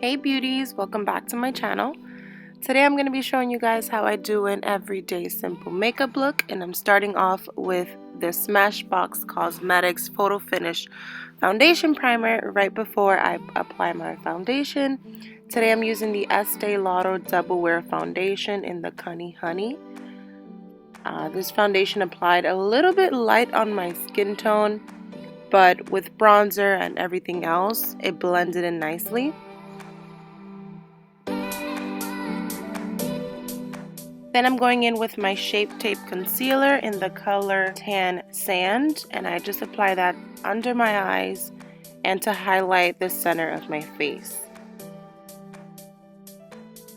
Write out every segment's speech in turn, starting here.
Hey beauties, welcome back to my channel. Today I'm going to be showing you guys how I do an everyday simple makeup look, and I'm starting off with the Smashbox Cosmetics Photo Finish Foundation Primer right before I apply my foundation. Today I'm using the Estee Lauder Double Wear Foundation in the Honey Honey. This foundation applied a little bit light on my skin tone, but with bronzer and everything else, it blended in nicely. Then I'm going in with my Shape Tape Concealer in the color Tan Sand, and I just apply that under my eyes and to highlight the center of my face.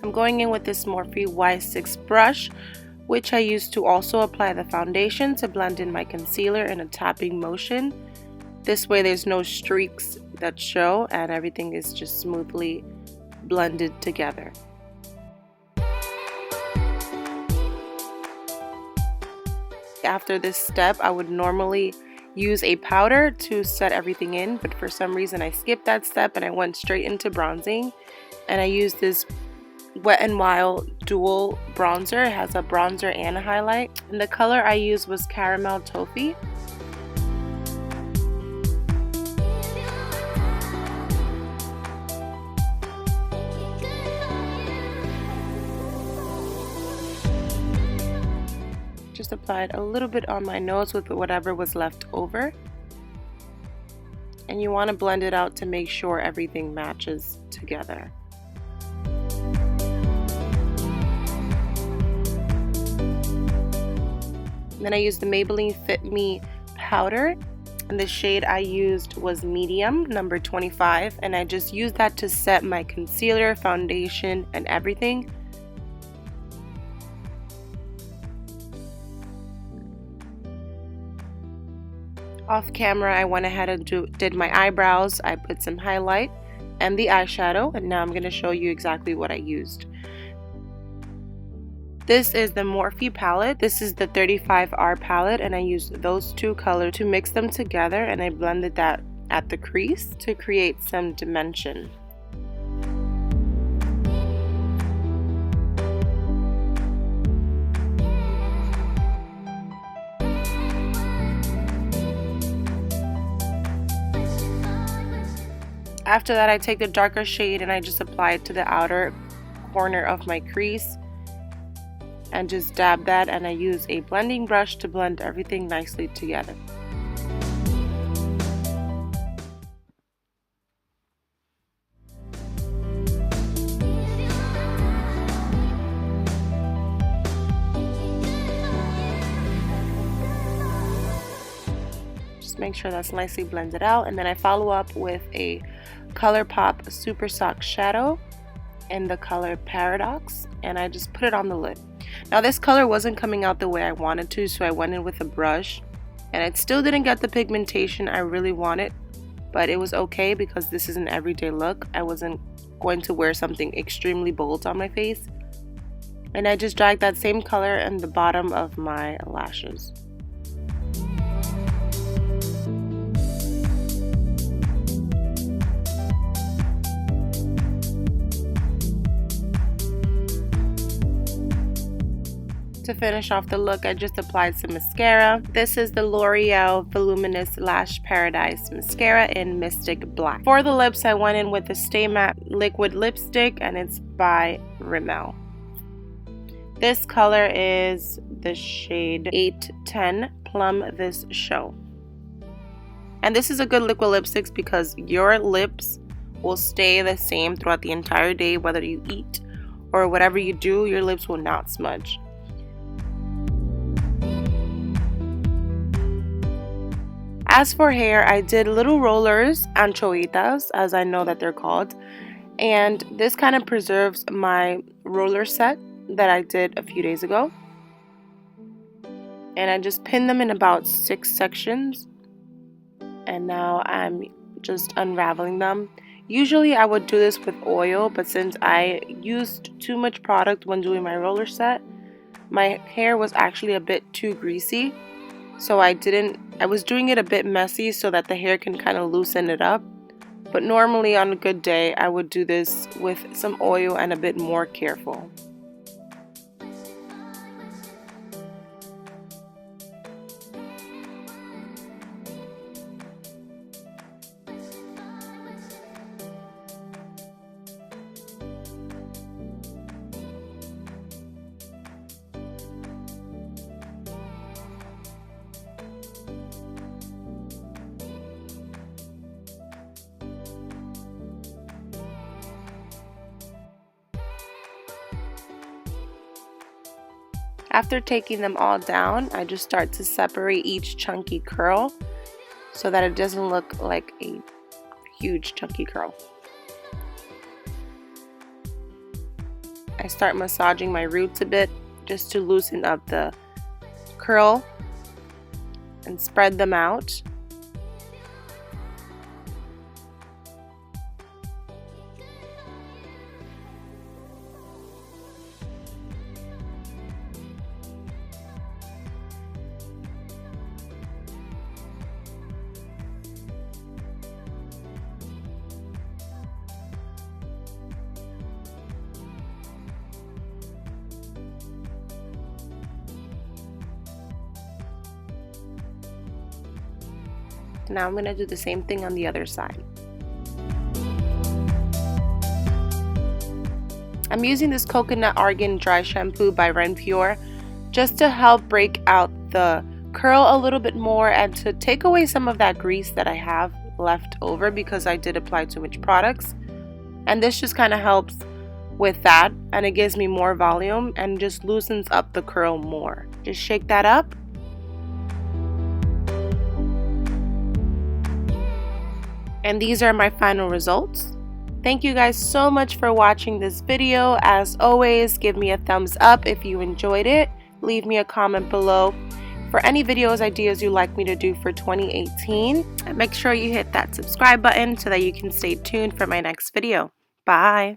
I'm going in with this Morphee Y6 brush, which I use to also apply the foundation to blend in my concealer in a tapping motion. This way there's no streaks that show and everything is just smoothly blended together. After this step, I would normally use a powder to set everything in, but for some reason I skipped that step and I went straight into bronzing, and I used this Wet n Wild dual bronzer. It has a bronzer and a highlight, and the color I used was Caramel Toffee. Just applied a little bit on my nose with whatever was left over, and you want to blend it out to make sure everything matches together. And then I used the Maybelline Fit Me powder, and the shade I used was medium, number 25, and I just used that to set my concealer, foundation, and everything. Off camera, I went ahead and did my eyebrows. I put some highlight and the eyeshadow, and now I'm going to show you exactly what I used. This is the Morphee palette. This is the 35R palette, and I used those two colors to mix them together, and I blended that at the crease to create some dimension. After that, I take the darker shade and I just apply it to the outer corner of my crease and just dab that, and I use a blending brush to blend everything nicely together. Just make sure that's nicely blended out, and then I follow up with a Colourpop Super Soft Shadow in the color Paradox, and I just put it on the lid. Now this color wasn't coming out the way I wanted to, so I went in with a brush, and it still didn't get the pigmentation I really wanted, but it was okay because this is an everyday look. I wasn't going to wear something extremely bold on my face, and I just dragged that same color in the bottom of my lashes. To finish off the look, I just applied some mascara. This is the Loreal Voluminous Lash Paradise Mascara in Mystic Black. For the lips, I went in with the Stay Matte Liquid Lipstick, and it's by Rimmel. This color is the shade 810 Plum This Show. And this is a good liquid lipstick because your lips will stay the same throughout the entire day. Whether you eat or whatever you do, your lips will not smudge. As for hair, I did little rollers, anchoitas, as I know that they're called, and this kind of preserves my roller set that I did a few days ago. And I just pinned them in about 6 sections, and now I'm just unraveling them. Usually I would do this with oil, but since I used too much product when doing my roller set, my hair was actually a bit too greasy. So I was doing it a bit messy so that the hair can kind of loosen it up, but normally on a good day I would do this with some oil and a bit more careful. After taking them all down, I just start to separate each chunky curl so that it doesn't look like a huge chunky curl. I start massaging my roots a bit just to loosen up the curl and spread them out. Now I'm going to do the same thing on the other side. I'm using this Coconut Argan Dry Shampoo by Renpure just to help break out the curl a little bit more and to take away some of that grease that I have left over because I did apply too much products. And this just kind of helps with that, and it gives me more volume and just loosens up the curl more. Just shake that up. And these are my final results. Thank you guys so much for watching this video. As always, give me a thumbs up if you enjoyed it. Leave me a comment below for any videos ideas you'd like me to do for 2018. And make sure you hit that subscribe button so that you can stay tuned for my next video. Bye!